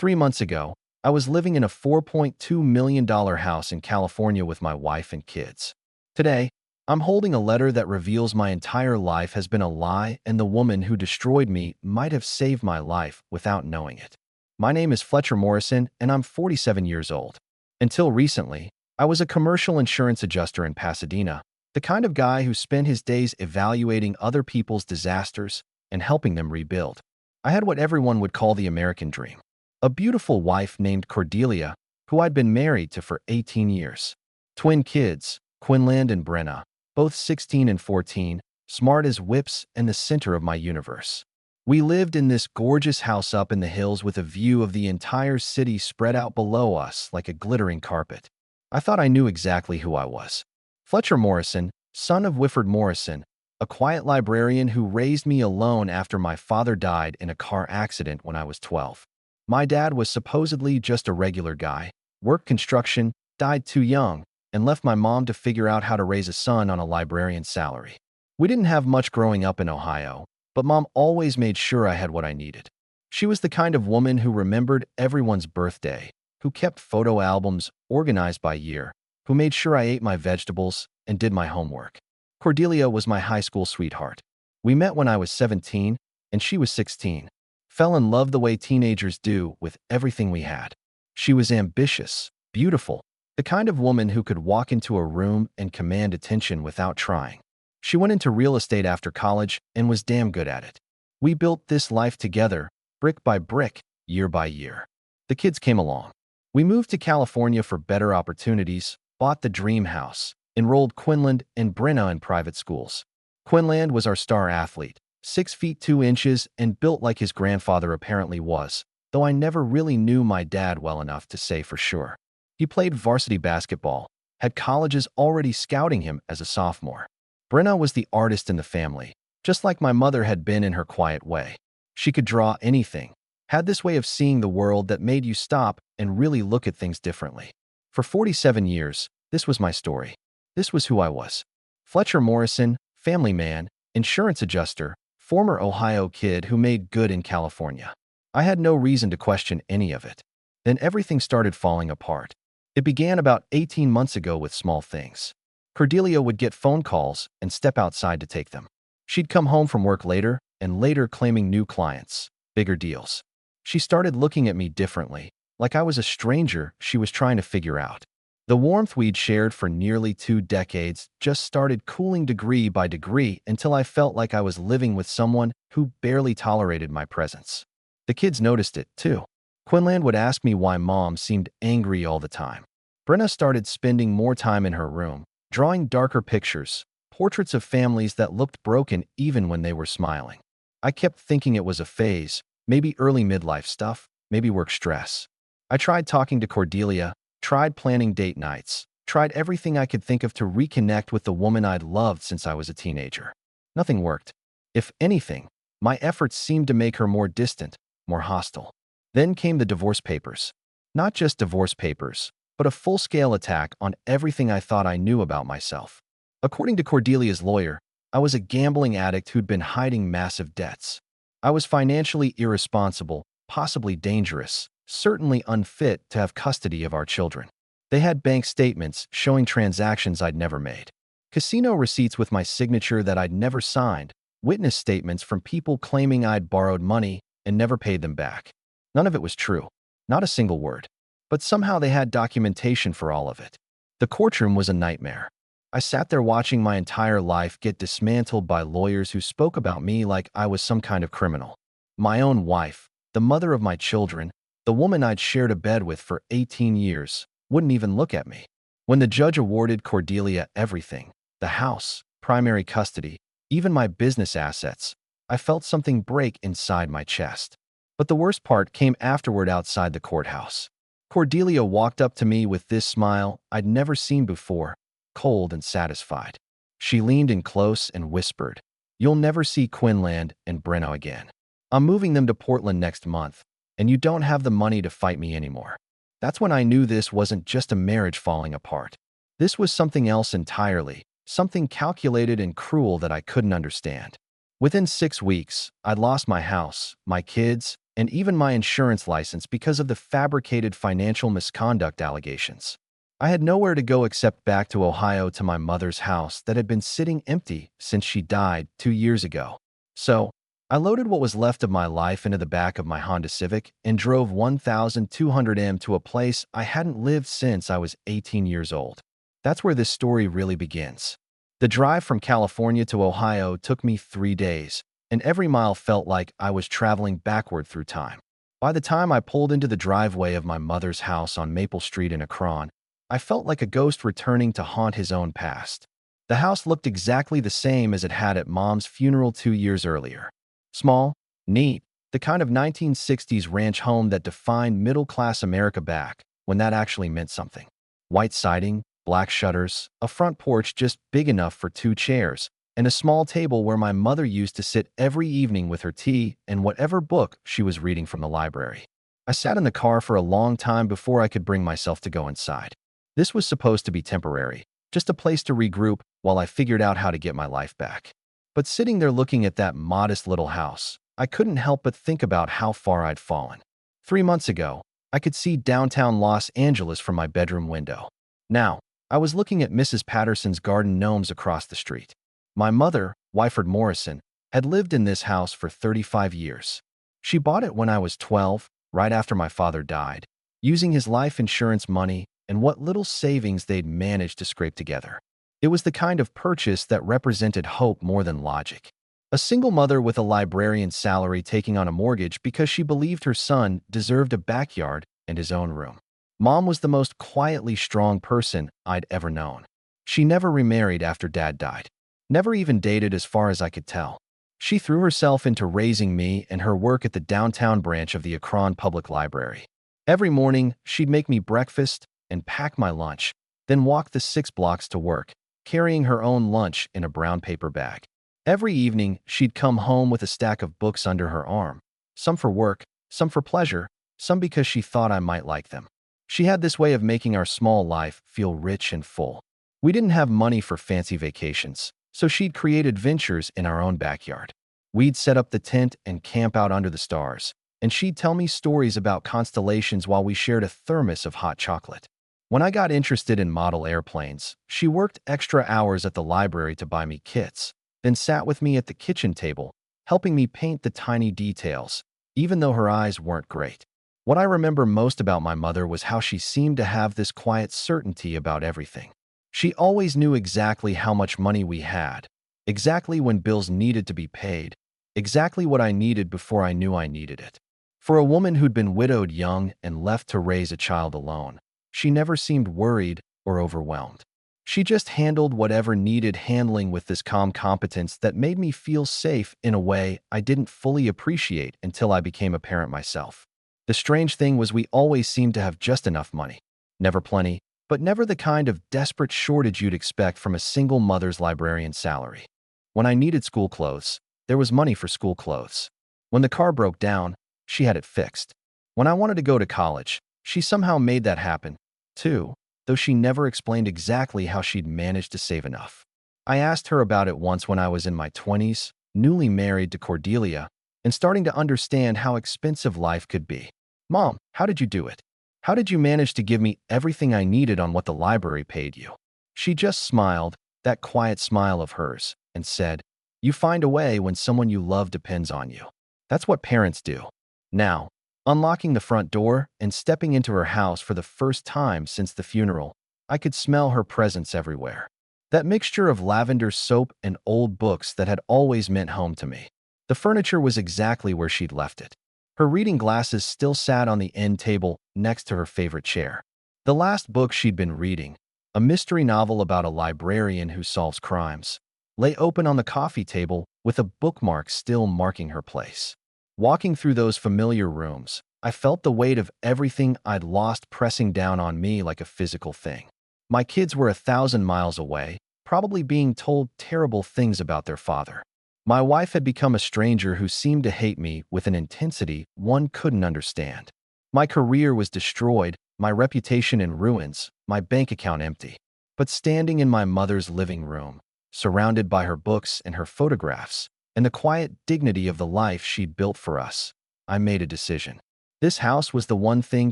3 months ago, I was living in a $4.2 million house in California with my wife and kids. Today, I'm holding a letter that reveals my entire life has been a lie and the woman who destroyed me might have saved my life without knowing it. My name is Fletcher Morrison, and I'm 47 years old. Until recently, I was a commercial insurance adjuster in Pasadena, the kind of guy who spent his days evaluating other people's disasters and helping them rebuild. I had what everyone would call the American dream. A beautiful wife named Cordelia, who I'd been married to for 18 years. Twin kids, Quinlan and Brenna, both 16 and 14, smart as whips and the center of my universe. We lived in this gorgeous house up in the hills with a view of the entire city spread out below us like a glittering carpet. I thought I knew exactly who I was. Fletcher Morrison, son of Whifford Morrison, a quiet librarian who raised me alone after my father died in a car accident when I was 12. My dad was supposedly just a regular guy, worked construction, died too young, and left my mom to figure out how to raise a son on a librarian's salary. We didn't have much growing up in Ohio, but Mom always made sure I had what I needed. She was the kind of woman who remembered everyone's birthday, who kept photo albums organized by year, who made sure I ate my vegetables and did my homework. Cordelia was my high school sweetheart. We met when I was 17, and she was 16. Fell in love the way teenagers do with everything we had. She was ambitious, beautiful, the kind of woman who could walk into a room and command attention without trying. She went into real estate after college and was damn good at it. We built this life together, brick by brick, year by year. The kids came along. We moved to California for better opportunities, bought the dream house, enrolled Quinlan and Brenna in private schools. Quinlan was our star athlete, 6 feet 2 inches and built like his grandfather apparently was, though I never really knew my dad well enough to say for sure. He played varsity basketball, had colleges already scouting him as a sophomore. Brenna was the artist in the family, just like my mother had been in her quiet way. She could draw anything, had this way of seeing the world that made you stop and really look at things differently. For 47 years, this was my story. This was who I was. Fletcher Morrison, family man, insurance adjuster, former Ohio kid who made good in California. I had no reason to question any of it. Then everything started falling apart. It began about 18 months ago with small things. Cordelia would get phone calls and step outside to take them. She'd come home from work later and later claiming new clients, bigger deals. She started looking at me differently, like I was a stranger she was trying to figure out. The warmth we'd shared for nearly 2 decades just started cooling degree by degree until I felt like I was living with someone who barely tolerated my presence. The kids noticed it, too. Quinlan would ask me why Mom seemed angry all the time. Brenna started spending more time in her room, drawing darker pictures, portraits of families that looked broken even when they were smiling. I kept thinking it was a phase, maybe early midlife stuff, maybe work stress. I tried talking to Cordelia, tried planning date nights, tried everything I could think of to reconnect with the woman I'd loved since I was a teenager. Nothing worked. If anything, my efforts seemed to make her more distant, more hostile. Then came the divorce papers. Not just divorce papers, but a full-scale attack on everything I thought I knew about myself. According to Cordelia's lawyer, I was a gambling addict who'd been hiding massive debts. I was financially irresponsible, possibly dangerous, certainly unfit to have custody of our children. They had bank statements showing transactions I'd never made, casino receipts with my signature that I'd never signed, witness statements from people claiming I'd borrowed money and never paid them back. None of it was true, not a single word. But somehow they had documentation for all of it. The courtroom was a nightmare. I sat there watching my entire life get dismantled by lawyers who spoke about me like I was some kind of criminal. My own wife, the mother of my children, the woman I'd shared a bed with for 18 years, wouldn't even look at me. When the judge awarded Cordelia everything, the house, primary custody, even my business assets, I felt something break inside my chest. But the worst part came afterward outside the courthouse. Cordelia walked up to me with this smile I'd never seen before, cold and satisfied. She leaned in close and whispered, "You'll never see Quinlan and Brenna again. I'm moving them to Portland next month, and you don't have the money to fight me anymore." That's when I knew this wasn't just a marriage falling apart. This was something else entirely, something calculated and cruel that I couldn't understand. Within 6 weeks, I'd lost my house, my kids, and even my insurance license because of the fabricated financial misconduct allegations. I had nowhere to go except back to Ohio to my mother's house that had been sitting empty since she died 2 years ago. So, I loaded what was left of my life into the back of my Honda Civic and drove 1,200 to a place I hadn't lived since I was 18 years old. That's where this story really begins. The drive from California to Ohio took me 3 days, and every mile felt like I was traveling backward through time. By the time I pulled into the driveway of my mother's house on Maple Street in Akron, I felt like a ghost returning to haunt his own past. The house looked exactly the same as it had at Mom's funeral 2 years earlier. Small, neat, the kind of 1960s ranch home that defined middle-class America back when that actually meant something. White siding, black shutters, a front porch just big enough for 2 chairs, and a small table where my mother used to sit every evening with her tea and whatever book she was reading from the library. I sat in the car for a long time before I could bring myself to go inside. This was supposed to be temporary, just a place to regroup while I figured out how to get my life back. But sitting there looking at that modest little house, I couldn't help but think about how far I'd fallen. 3 months ago, I could see downtown Los Angeles from my bedroom window. Now, I was looking at Mrs. Patterson's garden gnomes across the street. My mother, Wyford Morrison, had lived in this house for 35 years. She bought it when I was 12, right after my father died, using his life insurance money and what little savings they'd managed to scrape together. It was the kind of purchase that represented hope more than logic. A single mother with a librarian's salary taking on a mortgage because she believed her son deserved a backyard and his own room. Mom was the most quietly strong person I'd ever known. She never remarried after Dad died. Never even dated as far as I could tell. She threw herself into raising me and her work at the downtown branch of the Akron Public Library. Every morning, she'd make me breakfast and pack my lunch, then walk the 6 blocks to work, carrying her own lunch in a brown paper bag. Every evening, she'd come home with a stack of books under her arm, some for work, some for pleasure, some because she thought I might like them. She had this way of making our small life feel rich and full. We didn't have money for fancy vacations, so she'd create adventures in our own backyard. We'd set up the tent and camp out under the stars, and she'd tell me stories about constellations while we shared a thermos of hot chocolate. When I got interested in model airplanes, she worked extra hours at the library to buy me kits, then sat with me at the kitchen table, helping me paint the tiny details, even though her eyes weren't great. What I remember most about my mother was how she seemed to have this quiet certainty about everything. She always knew exactly how much money we had, exactly when bills needed to be paid, exactly what I needed before I knew I needed it. For a woman who'd been widowed young and left to raise a child alone, she never seemed worried or overwhelmed. She just handled whatever needed handling with this calm competence that made me feel safe in a way I didn't fully appreciate until I became a parent myself. The strange thing was we always seemed to have just enough money. Never plenty, but never the kind of desperate shortage you'd expect from a single mother's librarian salary. When I needed school clothes, there was money for school clothes. When the car broke down, she had it fixed. When I wanted to go to college, she somehow made that happen, too, though she never explained exactly how she'd managed to save enough. I asked her about it once when I was in my 20s, newly married to Cordelia, and starting to understand how expensive life could be. Mom, how did you do it? How did you manage to give me everything I needed on what the library paid you? She just smiled, that quiet smile of hers, and said, "You find a way when someone you love depends on you. That's what parents do." Now, unlocking the front door and stepping into her house for the first time since the funeral, I could smell her presence everywhere. That mixture of lavender soap and old books that had always meant home to me. The furniture was exactly where she'd left it. Her reading glasses still sat on the end table next to her favorite chair. The last book she'd been reading, a mystery novel about a librarian who solves crimes, lay open on the coffee table with a bookmark still marking her place. Walking through those familiar rooms, I felt the weight of everything I'd lost pressing down on me like a physical thing. My kids were 1,000 miles away, probably being told terrible things about their father. My wife had become a stranger who seemed to hate me with an intensity one couldn't understand. My career was destroyed, my reputation in ruins, my bank account empty. But standing in my mother's living room, surrounded by her books and her photographs, and the quiet dignity of the life she'd built for us, I made a decision. This house was the one thing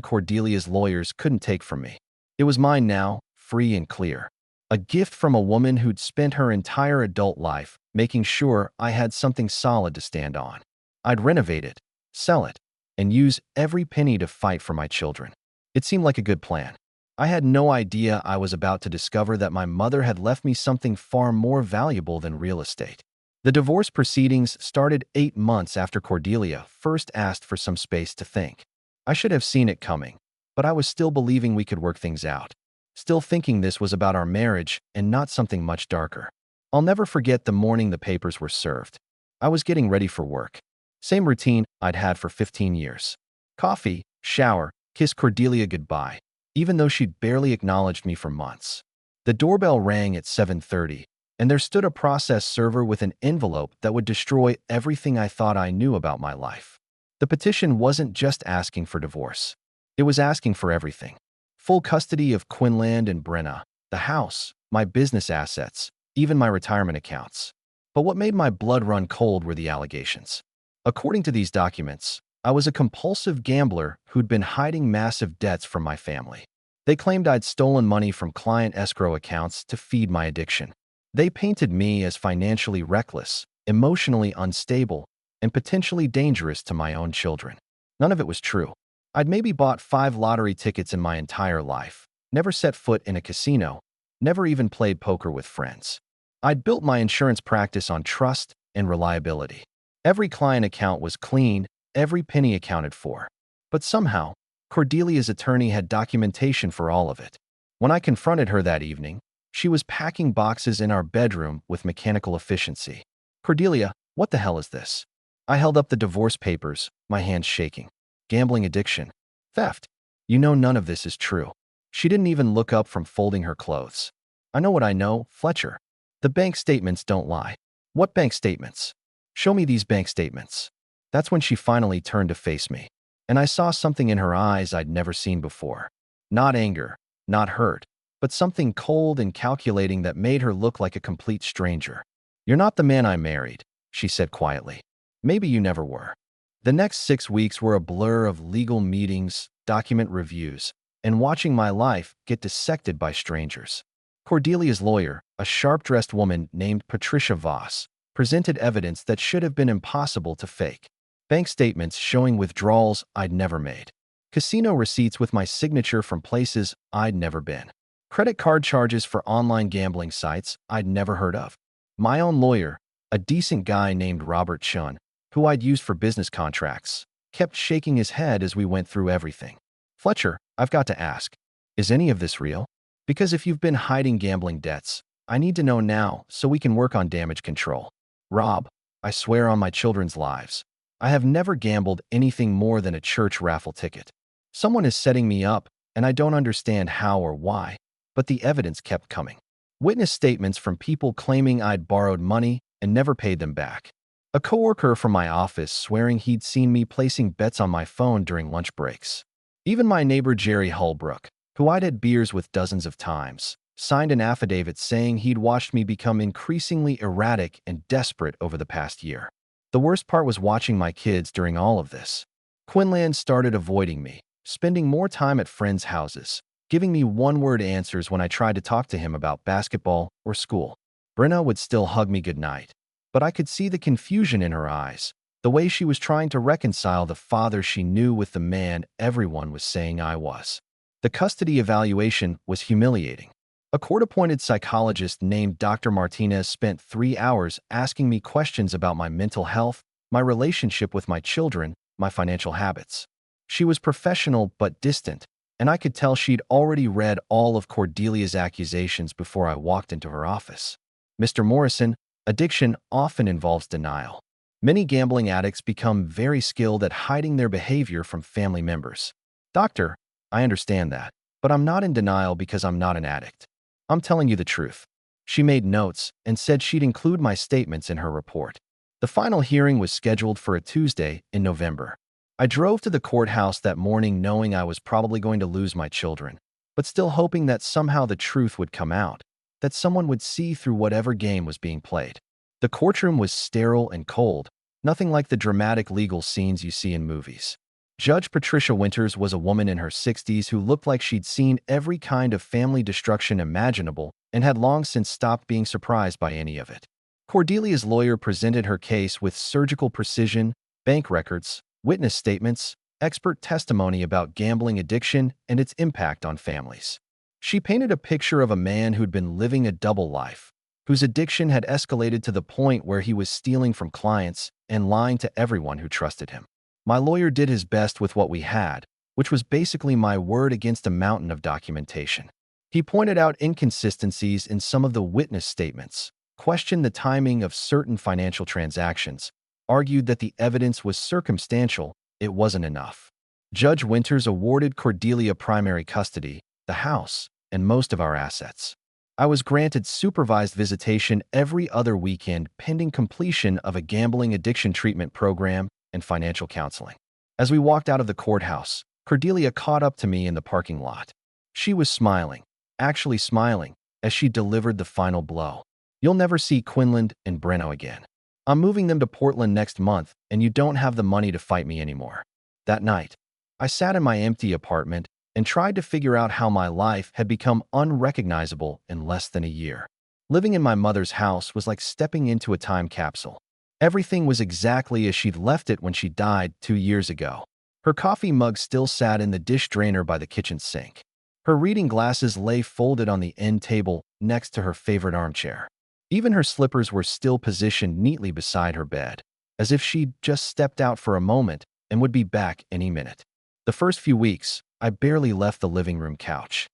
Cordelia's lawyers couldn't take from me. It was mine now, free and clear. A gift from a woman who'd spent her entire adult life making sure I had something solid to stand on. I'd renovate it, sell it, and use every penny to fight for my children. It seemed like a good plan. I had no idea I was about to discover that my mother had left me something far more valuable than real estate. The divorce proceedings started 8 months after Cordelia first asked for some space to think. I should have seen it coming, but I was still believing we could work things out. Still thinking this was about our marriage and not something much darker. I'll never forget the morning the papers were served. I was getting ready for work. Same routine I'd had for 15 years. Coffee, shower, kiss Cordelia goodbye, even though she'd barely acknowledged me for months. The doorbell rang at 7:30, and there stood a process server with an envelope that would destroy everything I thought I knew about my life. The petition wasn't just asking for divorce. It was asking for everything. Full custody of Quinlan and Brenna, the house, my business assets, even my retirement accounts. But what made my blood run cold were the allegations. According to these documents, I was a compulsive gambler who'd been hiding massive debts from my family. They claimed I'd stolen money from client escrow accounts to feed my addiction. They painted me as financially reckless, emotionally unstable, and potentially dangerous to my own children. None of it was true. I'd maybe bought 5 lottery tickets in my entire life, never set foot in a casino, never even played poker with friends. I'd built my insurance practice on trust and reliability. Every client account was clean, every penny accounted for. But somehow, Cordelia's attorney had documentation for all of it. When I confronted her that evening, she was packing boxes in our bedroom with mechanical efficiency. "Cordelia, what the hell is this?" I held up the divorce papers, my hands shaking. "Gambling addiction. Theft. You know none of this is true." She didn't even look up from folding her clothes. "I know what I know, Fletcher. The bank statements don't lie." "What bank statements?" "Show me these bank statements." That's when she finally turned to face me, and I saw something in her eyes I'd never seen before. Not anger, not hurt, but something cold and calculating that made her look like a complete stranger. "You're not the man I married," she said quietly. "Maybe you never were." The next 6 weeks were a blur of legal meetings, document reviews, and watching my life get dissected by strangers. Cordelia's lawyer, a sharp-dressed woman named Patricia Voss, presented evidence that should have been impossible to fake. Bank statements showing withdrawals I'd never made. Casino receipts with my signature from places I'd never been. Credit card charges for online gambling sites I'd never heard of. My own lawyer, a decent guy named Robert Chun, who I'd used for business contracts, kept shaking his head as we went through everything. "Fletcher, I've got to ask, is any of this real? Because if you've been hiding gambling debts, I need to know now so we can work on damage control." "Rob, I swear on my children's lives, I have never gambled anything more than a church raffle ticket. Someone is setting me up, and I don't understand how or why, but the evidence kept coming. Witness statements from people claiming I'd borrowed money and never paid them back. A coworker from my office swearing he'd seen me placing bets on my phone during lunch breaks. Even my neighbor Jerry Holbrook, who I'd had beers with dozens of times, signed an affidavit saying he'd watched me become increasingly erratic and desperate over the past year. The worst part was watching my kids during all of this. Quinlan started avoiding me, spending more time at friends' houses, giving me one-word answers when I tried to talk to him about basketball or school. Brenna would still hug me goodnight, but I could see the confusion in her eyes, the way she was trying to reconcile the father she knew with the man everyone was saying I was. The custody evaluation was humiliating. A court-appointed psychologist named Dr. Martinez spent 3 hours asking me questions about my mental health, my relationship with my children, my financial habits. She was professional but distant, and I could tell she'd already read all of Cordelia's accusations before I walked into her office. "Mr. Morrison, addiction often involves denial. Many gambling addicts become very skilled at hiding their behavior from family members. Doctor, I understand that, but I'm not in denial because I'm not an addict. I'm telling you the truth." She made notes and said she'd include my statements in her report. The final hearing was scheduled for a Tuesday in November. I drove to the courthouse that morning knowing I was probably going to lose my children, but still hoping that somehow the truth would come out, that someone would see through whatever game was being played. The courtroom was sterile and cold, Nothing like the dramatic legal scenes you see in movies. Judge Patricia Winters was a woman in her 60s who looked like she'd seen every kind of family destruction imaginable and had long since stopped being surprised by any of it. Cordelia's lawyer presented her case with surgical precision, bank records, witness statements, expert testimony about gambling addiction and its impact on families. She painted a picture of a man who'd been living a double life, whose addiction had escalated to the point where he was stealing from clients and lying to everyone who trusted him. My lawyer did his best with what we had, which was basically my word against a mountain of documentation. He pointed out inconsistencies in some of the witness statements, questioned the timing of certain financial transactions, argued that the evidence was circumstantial, it wasn't enough. Judge Winters awarded Cordelia primary custody, the house, and most of our assets. I was granted supervised visitation every other weekend pending completion of a gambling addiction treatment program and financial counseling. As we walked out of the courthouse, Cordelia caught up to me in the parking lot. She was smiling, actually smiling, as she delivered the final blow. You'll never see Quinlan and Breno again. I'm moving them to Portland next month, and you don't have the money to fight me anymore. That night, I sat in my empty apartment and tried to figure out how my life had become unrecognizable in less than a year. Living in my mother's house was like stepping into a time capsule. Everything was exactly as she'd left it when she died 2 years ago. Her coffee mug still sat in the dish drainer by the kitchen sink. Her reading glasses lay folded on the end table next to her favorite armchair. Even her slippers were still positioned neatly beside her bed, as if she'd just stepped out for a moment and would be back any minute. The first few weeks, I barely left the living room couch.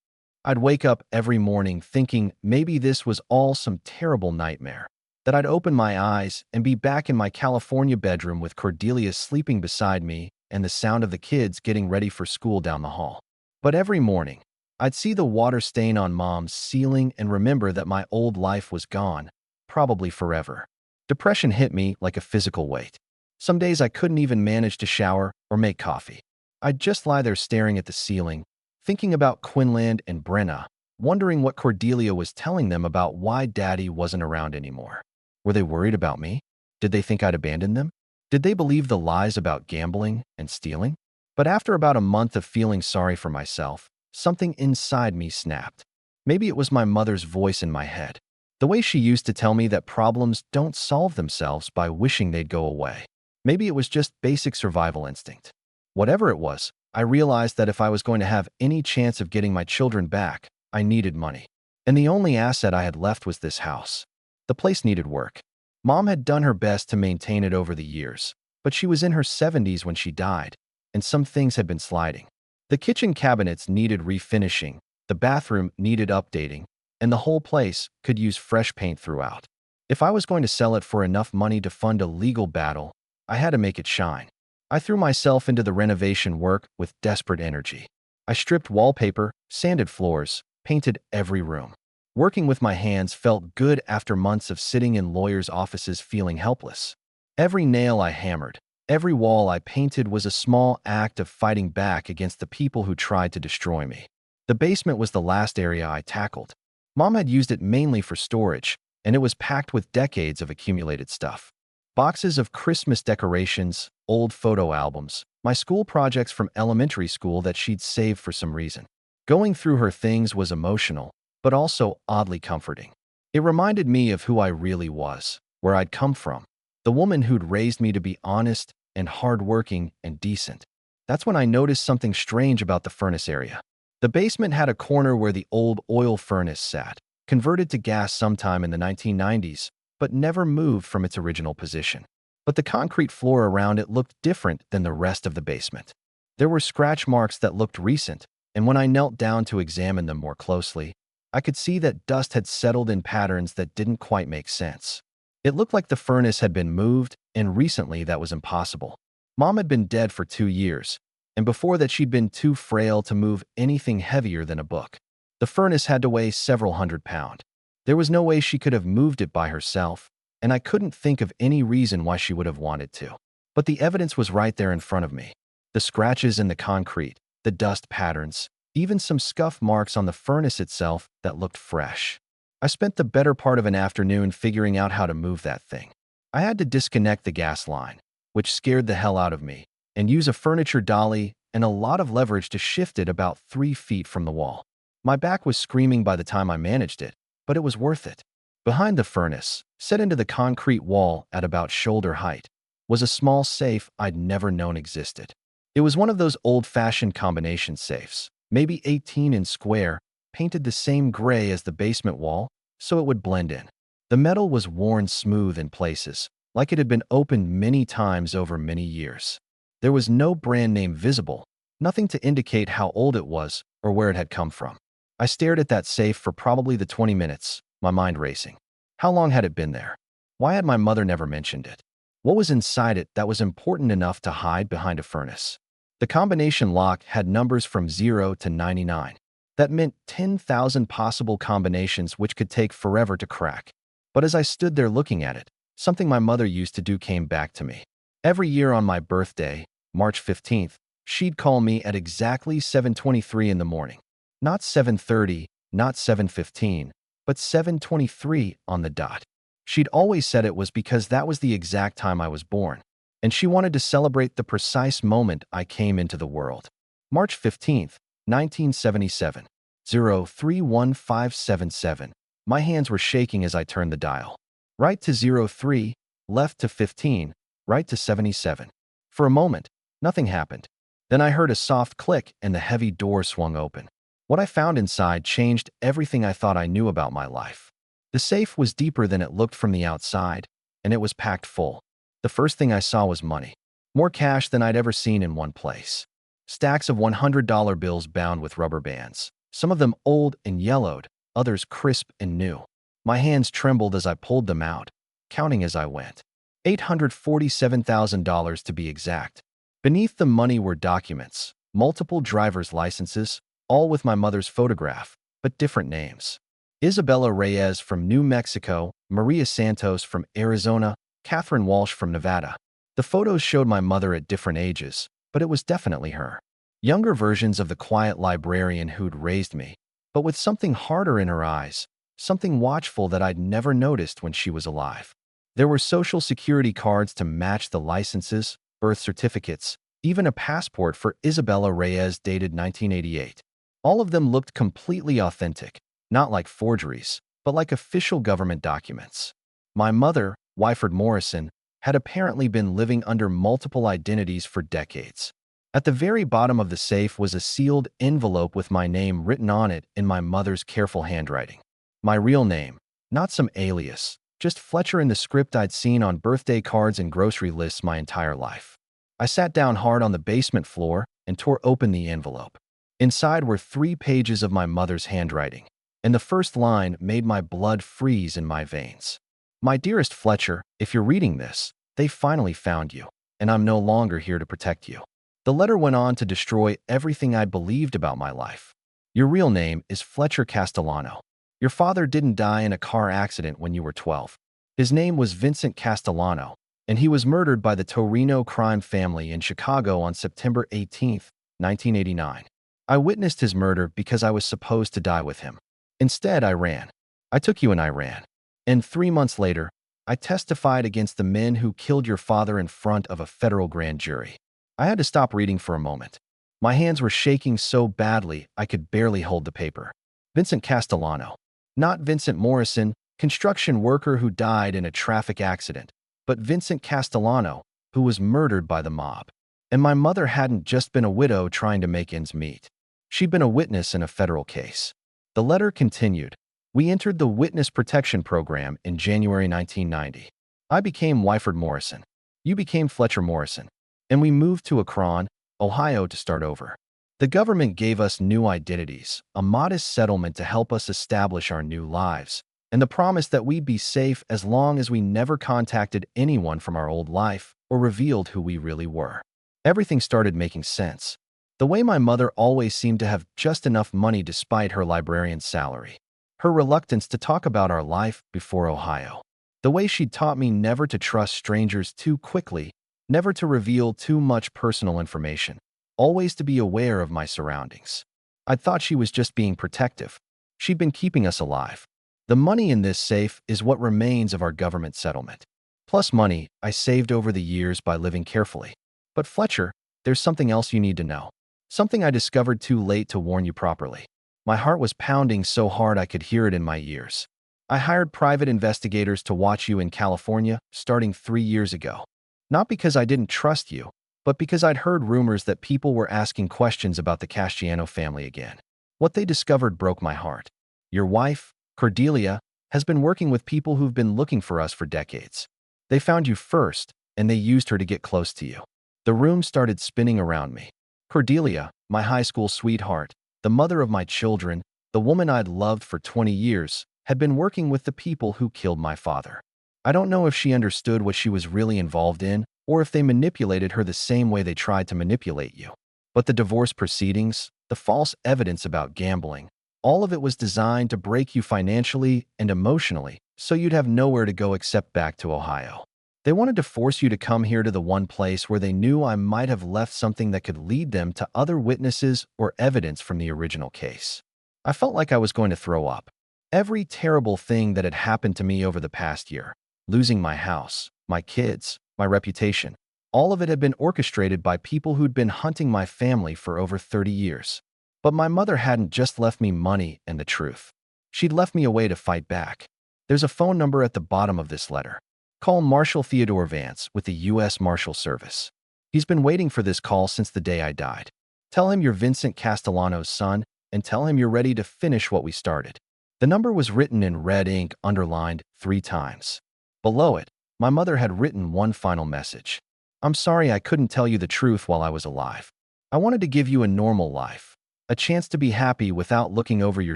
I'd wake up every morning thinking maybe this was all some terrible nightmare, that I'd open my eyes and be back in my California bedroom with Cordelia sleeping beside me and the sound of the kids getting ready for school down the hall. But every morning, I'd see the water stain on Mom's ceiling and remember that my old life was gone, probably forever. Depression hit me like a physical weight. Some days I couldn't even manage to shower or make coffee. I'd just lie there staring at the ceiling, thinking about Quinlan and Brenna, wondering what Cordelia was telling them about why Daddy wasn't around anymore. Were they worried about me? Did they think I'd abandoned them? Did they believe the lies about gambling and stealing? But after about a month of feeling sorry for myself, something inside me snapped. Maybe it was my mother's voice in my head. The way she used to tell me that problems don't solve themselves by wishing they'd go away. Maybe it was just basic survival instinct. Whatever it was, I realized that if I was going to have any chance of getting my children back, I needed money. And the only asset I had left was this house. The place needed work. Mom had done her best to maintain it over the years, but she was in her 70s when she died, and some things had been sliding. The kitchen cabinets needed refinishing, the bathroom needed updating, and the whole place could use fresh paint throughout. If I was going to sell it for enough money to fund a legal battle, I had to make it shine. I threw myself into the renovation work with desperate energy. I stripped wallpaper, sanded floors, painted every room. Working with my hands felt good after months of sitting in lawyers' offices feeling helpless. Every nail I hammered, every wall I painted was a small act of fighting back against the people who tried to destroy me. The basement was the last area I tackled. Mom had used it mainly for storage, and it was packed with decades of accumulated stuff. Boxes of Christmas decorations, old photo albums, my school projects from elementary school that she'd saved for some reason. Going through her things was emotional, but also oddly comforting. It reminded me of who I really was, where I'd come from, the woman who'd raised me to be honest and hardworking and decent. That's when I noticed something strange about the furnace area. The basement had a corner where the old oil furnace sat, converted to gas sometime in the 1990s, but never moved from its original position. But the concrete floor around it looked different than the rest of the basement. There were scratch marks that looked recent, and when I knelt down to examine them more closely, I could see that dust had settled in patterns that didn't quite make sense. It looked like the furnace had been moved, and recently that was impossible. Mom had been dead for 2 years, and before that she'd been too frail to move anything heavier than a book. The furnace had to weigh several hundred pounds. There was no way she could have moved it by herself, and I couldn't think of any reason why she would have wanted to. But the evidence was right there in front of me. The scratches in the concrete, the dust patterns, even some scuff marks on the furnace itself that looked fresh. I spent the better part of an afternoon figuring out how to move that thing. I had to disconnect the gas line, which scared the hell out of me, and use a furniture dolly and a lot of leverage to shift it about 3 feet from the wall. My back was screaming by the time I managed it, but it was worth it. Behind the furnace, set into the concrete wall at about shoulder height, was a small safe I'd never known existed. It was one of those old-fashioned combination safes, maybe 18 in square, painted the same gray as the basement wall, so it would blend in. The metal was worn smooth in places, like it had been opened many times over many years. There was no brand name visible, nothing to indicate how old it was or where it had come from. I stared at that safe for probably the 20 minutes, my mind racing. How long had it been there? Why had my mother never mentioned it? What was inside it that was important enough to hide behind a furnace? The combination lock had numbers from 0 to 99. That meant 10,000 possible combinations which could take forever to crack. But as I stood there looking at it, something my mother used to do came back to me. Every year on my birthday, March 15th, she'd call me at exactly 7:23 in the morning. Not 7:30, not 7:15, but 7:23 on the dot. She'd always said it was because that was the exact time I was born, and she wanted to celebrate the precise moment I came into the world. March 15th, 1977, 031577. My hands were shaking as I turned the dial. Right to 03, left to 15, right to 77. For a moment, nothing happened. Then I heard a soft click and the heavy door swung open. What I found inside changed everything I thought I knew about my life. The safe was deeper than it looked from the outside, and it was packed full. The first thing I saw was money. More cash than I'd ever seen in one place. Stacks of $100 bills bound with rubber bands, some of them old and yellowed, others crisp and new. My hands trembled as I pulled them out, counting as I went. $847,000 to be exact. Beneath the money were documents, multiple driver's licenses, all with my mother's photograph, but different names. Isabella Reyes from New Mexico, Maria Santos from Arizona, Catherine Walsh from Nevada. The photos showed my mother at different ages, but it was definitely her. Younger versions of the quiet librarian who'd raised me, but with something harder in her eyes, something watchful that I'd never noticed when she was alive. There were social security cards to match the licenses, birth certificates, even a passport for Isabella Reyes dated 1988. All of them looked completely authentic, not like forgeries, but like official government documents. My mother, Wyford Morrison, had apparently been living under multiple identities for decades. At the very bottom of the safe was a sealed envelope with my name written on it in my mother's careful handwriting. My real name, not some alias, just Fletcher in the script I'd seen on birthday cards and grocery lists my entire life. I sat down hard on the basement floor and tore open the envelope. Inside were 3 pages of my mother's handwriting, and the first line made my blood freeze in my veins. My dearest Fletcher, if you're reading this, they finally found you, and I'm no longer here to protect you. The letter went on to destroy everything I believed about my life. Your real name is Fletcher Castellano. Your father didn't die in a car accident when you were 12. His name was Vincent Castellano, and he was murdered by the Torino crime family in Chicago on September 18, 1989. I witnessed his murder because I was supposed to die with him. Instead, I ran. I took you and I ran. And 3 months later, I testified against the men who killed your father in front of a federal grand jury. I had to stop reading for a moment. My hands were shaking so badly I could barely hold the paper. Vincent Castellano. Not Vincent Morrison, construction worker who died in a traffic accident, but Vincent Castellano, who was murdered by the mob. And my mother hadn't just been a widow trying to make ends meet. She'd been a witness in a federal case. The letter continued. We entered the Witness Protection Program in January 1990. I became Wyford Morrison. You became Fletcher Morrison. And we moved to Akron, Ohio to start over. The government gave us new identities, a modest settlement to help us establish our new lives, and the promise that we'd be safe as long as we never contacted anyone from our old life or revealed who we really were. Everything started making sense. The way my mother always seemed to have just enough money despite her librarian's salary. Her reluctance to talk about our life before Ohio. The way she'd taught me never to trust strangers too quickly, never to reveal too much personal information, always to be aware of my surroundings. I thought she was just being protective. She'd been keeping us alive. The money in this safe is what remains of our government settlement. plus money I saved over the years by living carefully. But Fletcher, there's something else you need to know. Something I discovered too late to warn you properly. My heart was pounding so hard I could hear it in my ears. I hired private investigators to watch you in California starting 3 years ago. Not because I didn't trust you, but because I'd heard rumors that people were asking questions about the Castiano family again. What they discovered broke my heart. Your wife, Cordelia, has been working with people who've been looking for us for decades. They found you first, and they used her to get close to you. The room started spinning around me. Cordelia, my high school sweetheart, the mother of my children, the woman I'd loved for 20 years, had been working with the people who killed my father. I don't know if she understood what she was really involved in, or if they manipulated her the same way they tried to manipulate you. But the divorce proceedings, the false evidence about gambling, all of it was designed to break you financially and emotionally, so you'd have nowhere to go except back to Ohio. They wanted to force you to come here to the one place where they knew I might have left something that could lead them to other witnesses or evidence from the original case. I felt like I was going to throw up. Every terrible thing that had happened to me over the past year, losing my house, my kids, my reputation, all of it had been orchestrated by people who'd been hunting my family for over 30 years. But my mother hadn't just left me money and the truth. She'd left me a way to fight back. There's a phone number at the bottom of this letter. Call Marshal Theodore Vance with the U.S. Marshal Service. He's been waiting for this call since the day I died. Tell him you're Vincent Castellano's son, and tell him you're ready to finish what we started. The number was written in red ink, underlined 3 times. Below it, my mother had written one final message. I'm sorry I couldn't tell you the truth while I was alive. I wanted to give you a normal life, a chance to be happy without looking over your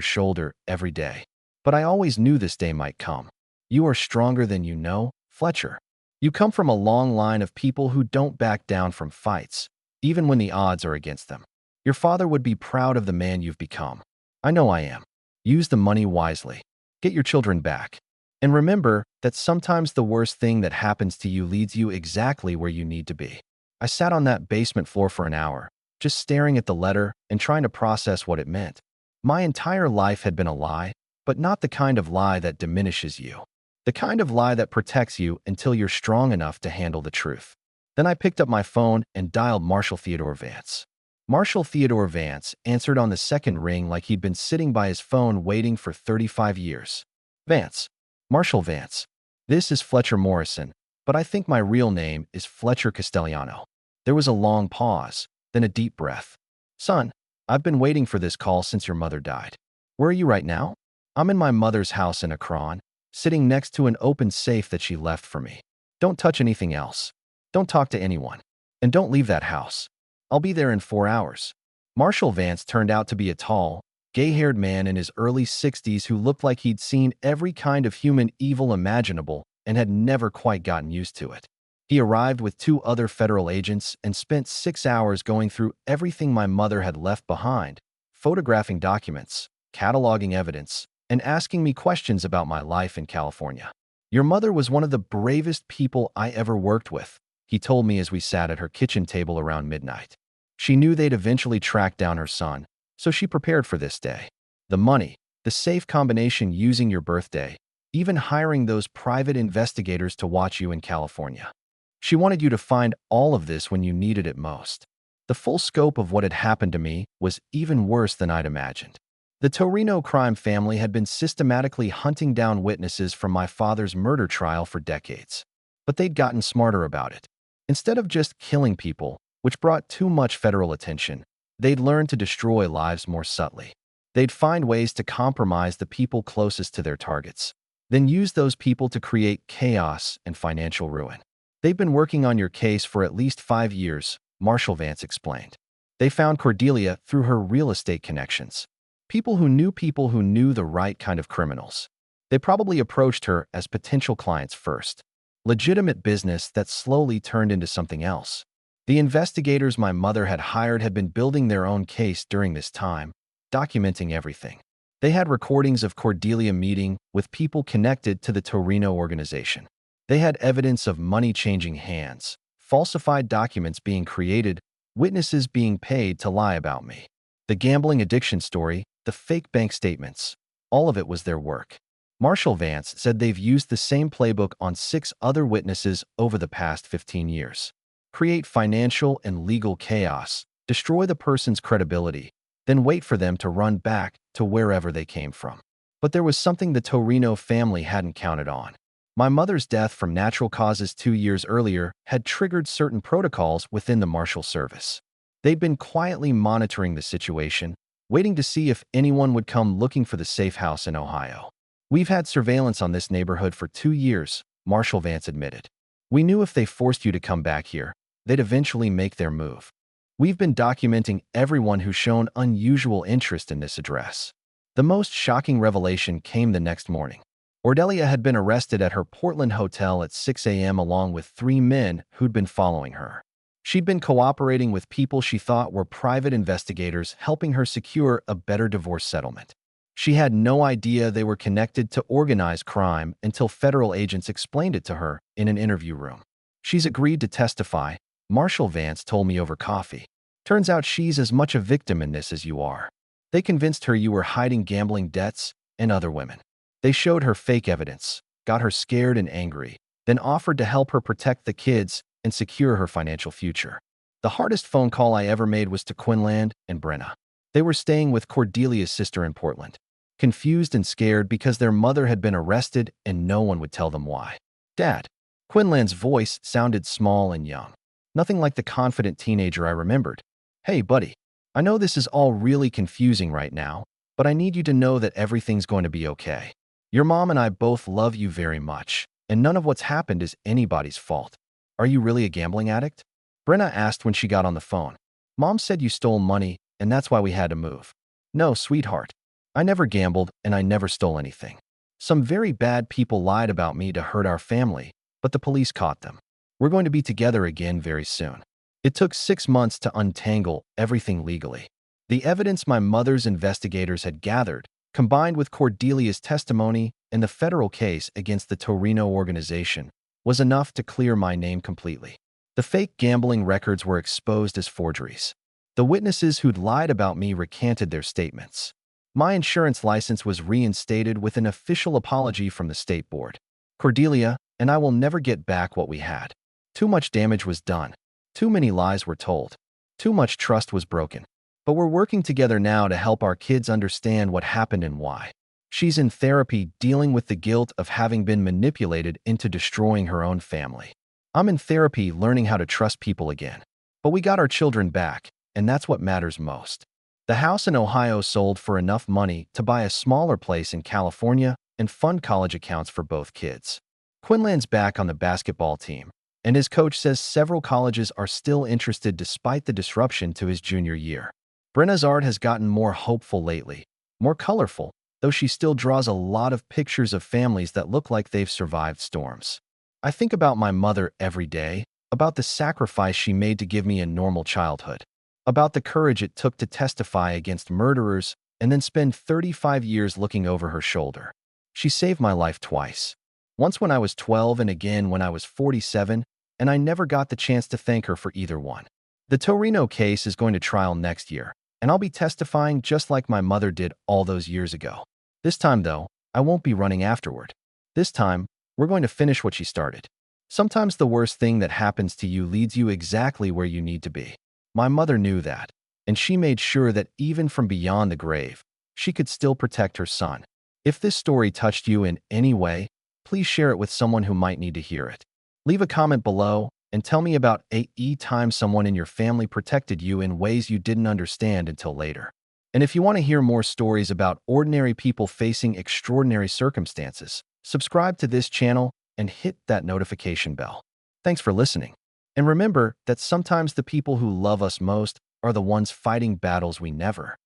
shoulder every day. But I always knew this day might come. You are stronger than you know, Fletcher. You come from a long line of people who don't back down from fights, even when the odds are against them. Your father would be proud of the man you've become. I know I am. Use the money wisely. Get your children back. And remember that sometimes the worst thing that happens to you leads you exactly where you need to be. I sat on that basement floor for an hour, just staring at the letter and trying to process what it meant. My entire life had been a lie, but not the kind of lie that diminishes you. The kind of lie that protects you until you're strong enough to handle the truth. Then I picked up my phone and dialed Marshal Theodore Vance. Marshal Theodore Vance answered on the second ring like he'd been sitting by his phone waiting for 35 years. Vance. Marshal Vance. This is Fletcher Morrison, but I think my real name is Fletcher Castellano. There was a long pause, then a deep breath. Son, I've been waiting for this call since your mother died. Where are you right now? I'm in my mother's house in Akron, sitting next to an open safe that she left for me. Don't touch anything else. Don't talk to anyone. And don't leave that house. I'll be there in 4 hours. Marshal Vance turned out to be a tall, gay-haired man in his early 60s who looked like he'd seen every kind of human evil imaginable and had never quite gotten used to it. He arrived with 2 other federal agents and spent 6 hours going through everything my mother had left behind, photographing documents, cataloging evidence, and asking me questions about my life in California. Your mother was one of the bravest people I ever worked with, he told me as we sat at her kitchen table around midnight. She knew they'd eventually track down her son, so she prepared for this day. The money, the safe combination using your birthday, even hiring those private investigators to watch you in California. She wanted you to find all of this when you needed it most. The full scope of what had happened to me was even worse than I'd imagined. The Torino crime family had been systematically hunting down witnesses from my father's murder trial for decades. But they'd gotten smarter about it. Instead of just killing people, which brought too much federal attention, they'd learned to destroy lives more subtly. They'd find ways to compromise the people closest to their targets, then use those people to create chaos and financial ruin. They've been working on your case for at least 5 years, Marshal Vance explained. They found Cordelia through her real estate connections. People who knew the right kind of criminals. They probably approached her as potential clients first. Legitimate business that slowly turned into something else. The investigators my mother had hired had been building their own case during this time, documenting everything. They had recordings of Cordelia meeting with people connected to the Torino organization. They had evidence of money changing hands, falsified documents being created, witnesses being paid to lie about me. The gambling addiction story, the fake bank statements, all of it was their work. Marshall Vance said they've used the same playbook on 6 other witnesses over the past 15 years. Create financial and legal chaos, destroy the person's credibility, then wait for them to run back to wherever they came from. But there was something the Torino family hadn't counted on. My mother's death from natural causes 2 years earlier had triggered certain protocols within the Marshal Service. They'd been quietly monitoring the situation, waiting to see if anyone would come looking for the safe house in Ohio. We've had surveillance on this neighborhood for 2 years, Marshall Vance admitted. We knew if they forced you to come back here, they'd eventually make their move. We've been documenting everyone who's shown unusual interest in this address. The most shocking revelation came the next morning. Ordelia had been arrested at her Portland hotel at 6 a.m. along with 3 men who'd been following her. She'd been cooperating with people she thought were private investigators helping her secure a better divorce settlement. She had no idea they were connected to organized crime until federal agents explained it to her in an interview room. She's agreed to testify, Marshall Vance told me over coffee. Turns out she's as much a victim in this as you are. They convinced her you were hiding gambling debts and other women. They showed her fake evidence, got her scared and angry, then offered to help her protect the kids and secure her financial future. The hardest phone call I ever made was to Quinlan and Brenna. They were staying with Cordelia's sister in Portland, confused and scared because their mother had been arrested and no one would tell them why. Dad. Quinlan's voice sounded small and young. Nothing like the confident teenager I remembered. Hey, buddy. I know this is all really confusing right now, but I need you to know that everything's going to be okay. Your mom and I both love you very much, and none of what's happened is anybody's fault. Are you really a gambling addict? Brenna asked when she got on the phone. Mom said you stole money, and that's why we had to move. No, sweetheart. I never gambled, and I never stole anything. Some very bad people lied about me to hurt our family, but the police caught them. We're going to be together again very soon. It took 6 months to untangle everything legally. The evidence my mother's investigators had gathered, combined with Cordelia's testimony and the federal case against the Torino organization, was enough to clear my name completely. The fake gambling records were exposed as forgeries. The witnesses who'd lied about me recanted their statements. My insurance license was reinstated with an official apology from the state board. Cordelia and I will never get back what we had. Too much damage was done. Too many lies were told. Too much trust was broken. But we're working together now to help our kids understand what happened and why. She's in therapy dealing with the guilt of having been manipulated into destroying her own family. I'm in therapy learning how to trust people again. But we got our children back, and that's what matters most. The house in Ohio sold for enough money to buy a smaller place in California and fund college accounts for both kids. Quinlan's back on the basketball team, and his coach says several colleges are still interested despite the disruption to his junior year. Brenna's art has gotten more hopeful lately, more colorful, though she still draws a lot of pictures of families that look like they've survived storms. I think about my mother every day, about the sacrifice she made to give me a normal childhood, about the courage it took to testify against murderers and then spend 35 years looking over her shoulder. She saved my life twice. Once when I was 12 and again when I was 47, and I never got the chance to thank her for either one. The Torino case is going to trial next year, and I'll be testifying just like my mother did all those years ago. This time, though, I won't be running afterward. This time, we're going to finish what she started. Sometimes the worst thing that happens to you leads you exactly where you need to be. My mother knew that, and she made sure that even from beyond the grave, she could still protect her son. If this story touched you in any way, please share it with someone who might need to hear it. Leave a comment below and tell me about a time someone in your family protected you in ways you didn't understand until later. And if you want to hear more stories about ordinary people facing extraordinary circumstances, subscribe to this channel and hit that notification bell. Thanks for listening. And remember that sometimes the people who love us most are the ones fighting battles we never